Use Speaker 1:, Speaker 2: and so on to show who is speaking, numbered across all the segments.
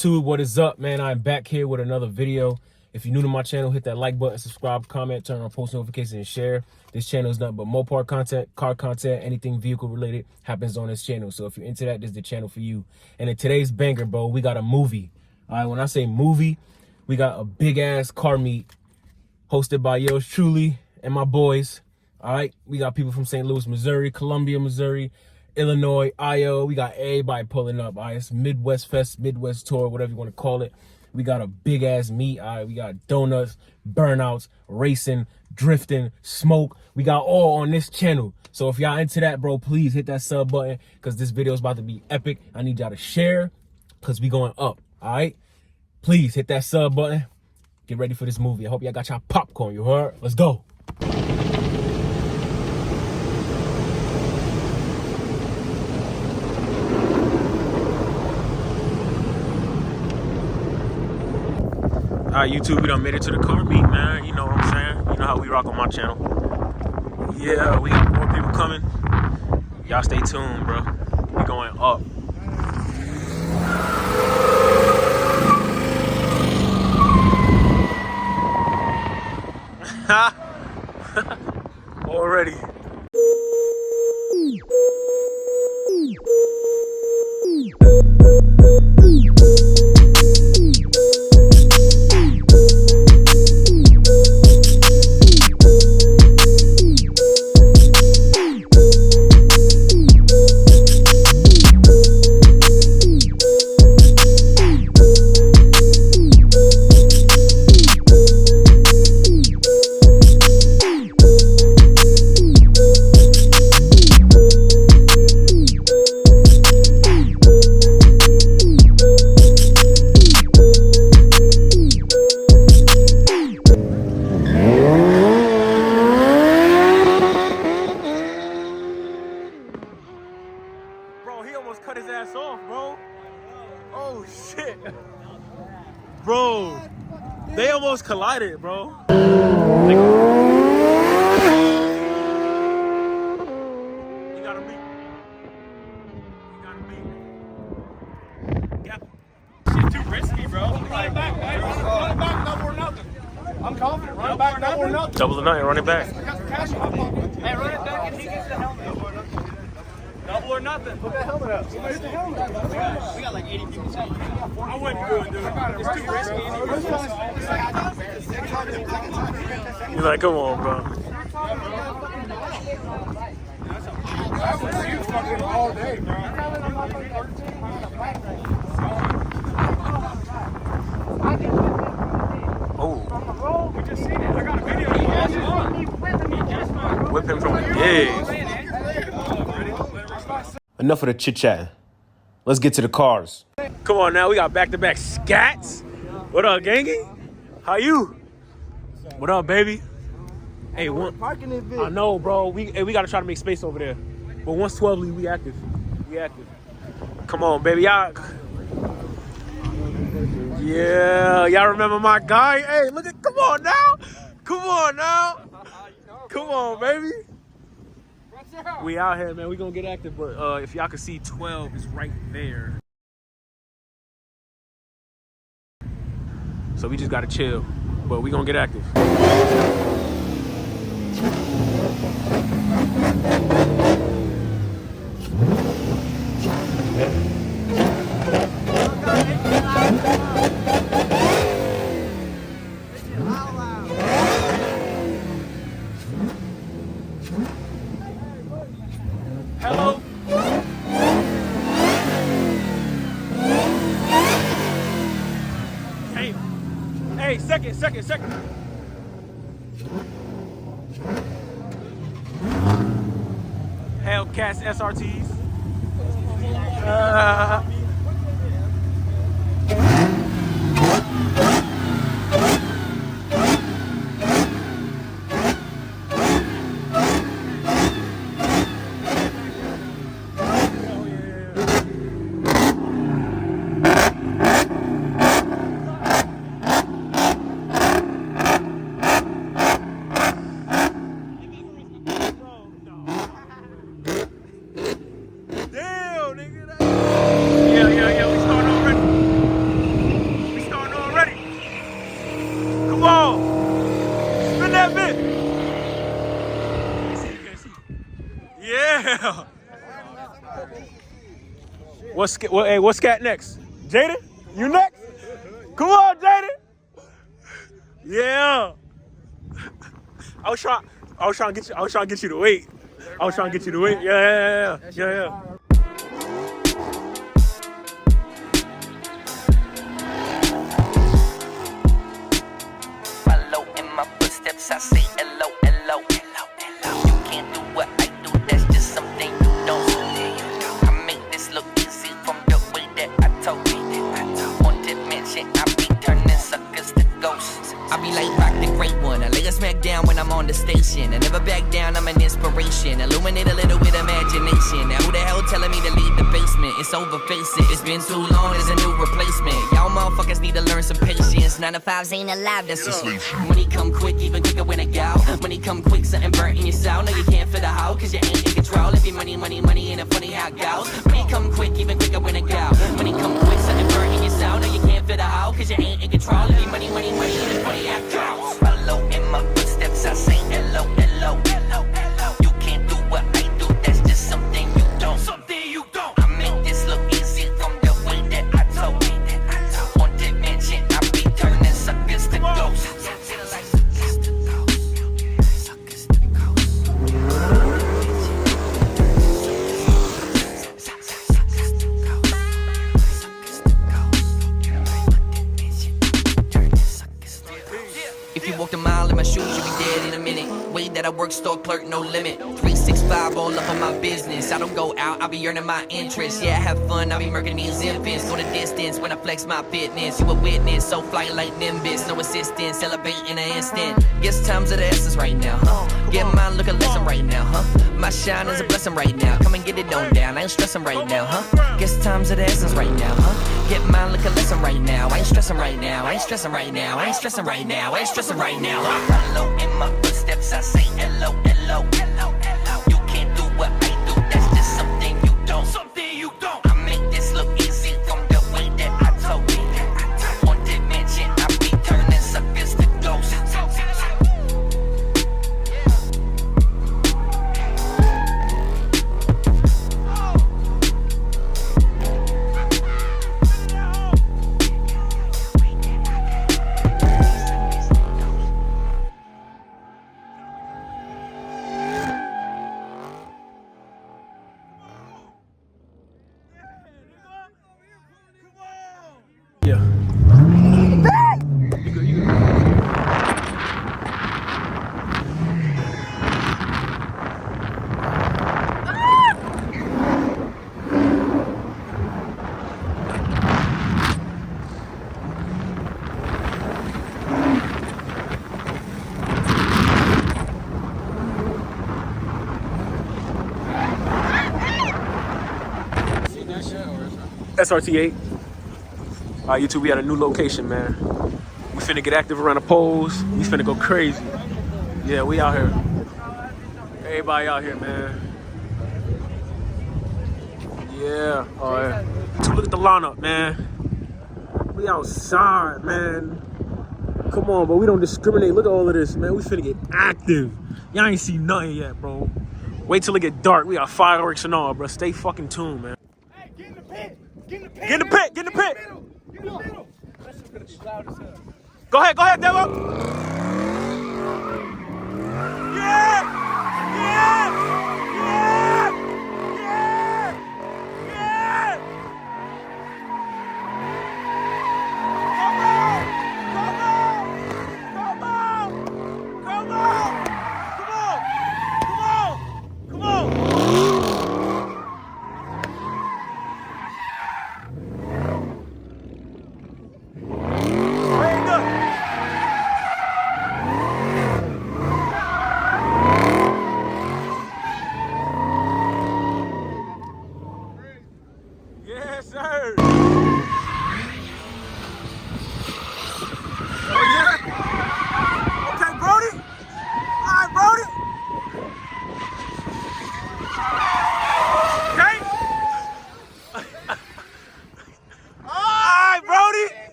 Speaker 1: YouTube, what is up, man? I'm back here with another video. If you're new to my channel, hit that like button, subscribe, comment, turn on post notifications, and share. This channel is nothing but Mopar content, car content, anything vehicle related happens on this channel. So if you're into that, this is the channel for you. And in today's banger, bro, we got a movie. All right, when I say movie, we got a big ass car meet hosted by yours truly and my boys. All right, we got people from St. Louis, Missouri, Columbia, Missouri, Illinois, Iowa. We got everybody pulling up. All right, it's Midwest Fest, Midwest Tour, whatever you want to call it. We got a big ass meet. All right, we got donuts, burnouts, racing, drifting, smoke. We got all on this channel. So if y'all into that, bro, please hit that sub button because this video is about to be epic. I need y'all to share because we going up. All right, please hit that sub button. Get ready for this movie. I hope y'all got y'all popcorn. You heard? Let's go. All right, YouTube, we done made it to the car meet, man. You know what I'm saying? You know how we rock on my channel. Yeah, we got more people coming. Y'all stay tuned, bro. We going up. Already. Cut his ass off, bro. Oh shit, bro. They almost collided, bro. You gotta beat. You gotta beat. Yeah. Shit too risky, bro. Run it back, man. Run it back, double or nothing. I'm confident. Run it back, double or nothing. Double or nothing. Run it back. Hey, run it back and he gets the helmet. Double or nothing. Put that helmet up. Somebody hit the helmet. We got like 80 people saying. I wouldn't do it, dude. It's too risky. You're like, come on, bro. That was you fucking all day, bro. Oh. We just seen it. I got a video. Whip him from the edge. Enough of the chit-chat. Let's get to the cars. Come on now, we got back-to-back scats. What up, gangy? How you? What up, baby? Hey, I know, bro. We gotta try to make space over there. But once 12 leave, we active. We active. Come on, baby. Y'all. Yeah, y'all remember my guy? Hey, look at. Come on now. Come on now. Come on, baby. We out here, man. We gonna get active, but if y'all can see, 12 is right there. So we just gotta chill, but we gonna get active. Hello. Hey, second. Hellcats SRTs. that bit. Yeah. What's Scat next? Jaden? You next? Come on, Jaden. Yeah. I was trying to get you to wait. I was trying to get you to wait. Yeah.
Speaker 2: Follow in my footsteps, I say hello. You can't do what I do, that's just something you don't. I make this look easy from the way that I told you. Wanted mention, I be turning suckers to ghosts. I be like Rock the Great One, I lay a smack down when I'm on the station. I never back down, I'm an inspiration. Illuminate a little with imagination. Now who the hell telling me to leave the basement? It's over, face it. It's been too long, there's a new replacement. Y'all motherfuckers need to learn some patience. 9 to 5s ain't alive, that's just money come quick, even quicker when it go. Money come quick, something burnt in your soul. No, you can't fit a hoe, cause you ain't in control. If you money, ain't it funny how it goes. Money come quick, even quicker when it go. Money come quick, something burnt in your soul. No, you can't fit a hoe, cause you ain't in control. If you money, ain't it funny how it goes. Follow in my footsteps, I say hello. You can't do what I do, that's just something you don't. I make this look easy from the way that I told you. Wanted mention, I be turning suckers to ghosts. If you walked a mile in my shoes, you'll be dead in a minute. Way that I work, store clerk, no limit. 365 all up on my business. I don't go out, I be earning my interest. Yeah, I have fun, I be murking these infants. Go the distance when I flex my fitness. You a witness, so fly like Nimbus. No assistance, celebrate in an instant. Guess times of the essence right now, huh? Get mine, look a lesson right now, huh? My shine is a blessing right now. Come and get it on down, I ain't stressing right now, huh? Guess times of the essence right now, huh? Get mine, look a lesson right now. I ain't stressing right now, I ain't stressing right now, I ain't stressing right now, I ain't stressing right now. Follow in my footsteps, I say hello. You can't do what I do, that's just something you don't. I make this look easy from the way that I told you. Wanted mention, I be turning suckers to ghosts.
Speaker 1: Yeah. You good. SRT8. YouTube, we had a new location, man. We finna get active around the poles. We finna go crazy. Yeah, we out here. Everybody out here, man. Yeah. All right. So look at the lineup, man. We outside, man. Come on, bro. We don't discriminate. Look at all of this, man. We finna get active. Y'all ain't see nothing yet, bro. Wait till it get dark. We got fireworks and all, bro. Stay fucking tuned, man.
Speaker 3: Hey, get in the pit. Get in the pit.
Speaker 1: Get in the pit. Get in the pit.
Speaker 3: Get in the middle. That's just gonna be loud as hell.
Speaker 1: Go ahead, Devo. Yeah! Come on!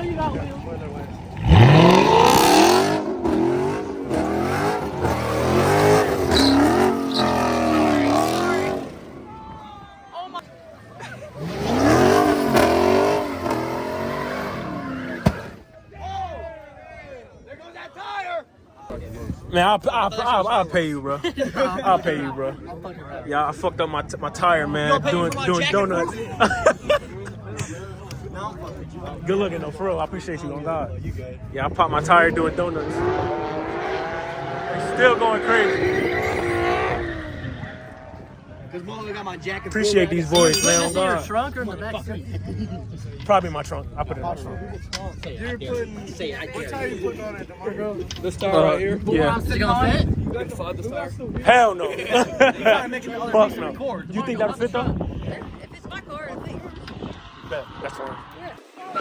Speaker 3: know you got wheels.
Speaker 1: Man, I'll pay you, bro. I'll pay you, bro. Yeah, I fucked up my tire, man, doing donuts. Good looking though, for real. I appreciate you, on God. Yeah, I popped my tire doing donuts. Still going crazy. Appreciate these boys, man, on God.
Speaker 4: Trunk or in the back seat?
Speaker 1: Probably my trunk. I put it in my trunk.
Speaker 3: You're putting. What tire you putting on it, DeMarco?
Speaker 5: The star right here.
Speaker 1: Yeah.
Speaker 4: Is it gonna fit?
Speaker 5: You got to find the star.
Speaker 1: Hell no. Fuck no. You think that'll fit though?
Speaker 6: If it's my car, I think.
Speaker 1: Bet. That's fine.
Speaker 3: He's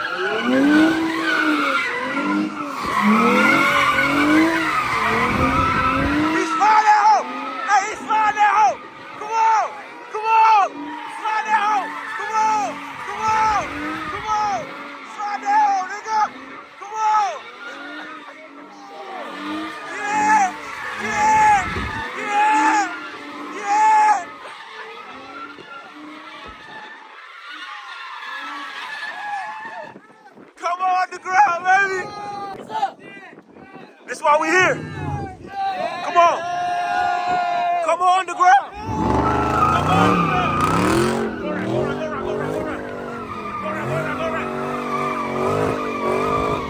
Speaker 3: flying that hoe! Hey, he's flying that hoe! Come on! Come on! Slide that hoe! Come on! Come on! Come on! Slide that hoe, nigga! Come on! Yeah! Yeah! Yeah! Yeah! Come on the ground, baby! That's why we here. Come on. Come on the ground. Come on the ground. Go right, go right, go right, go right, go right. Go right, go right, go right.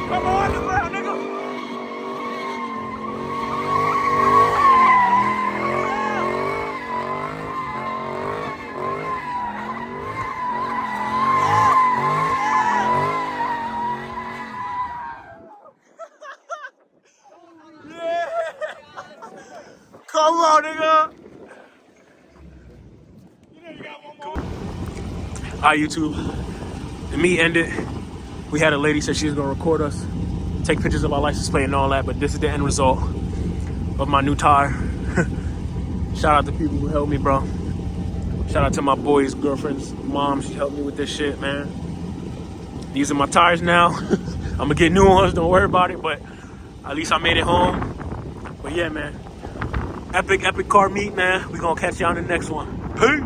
Speaker 3: Come on the ground, nigga. Come on, nigga.
Speaker 1: Alright, YouTube. The meet ended. We had a lady said she was gonna record us, take pictures of our license plate and all that, but this is the end result of my new tire. Shout out to people who helped me, bro. Shout out to my boys, girlfriends, mom. She helped me with this shit, man. These are my tires now. I'm gonna get new ones, don't worry about it, but at least I made it home. But yeah, man. Epic car meet, man. We gonna catch you on the next one. Peace.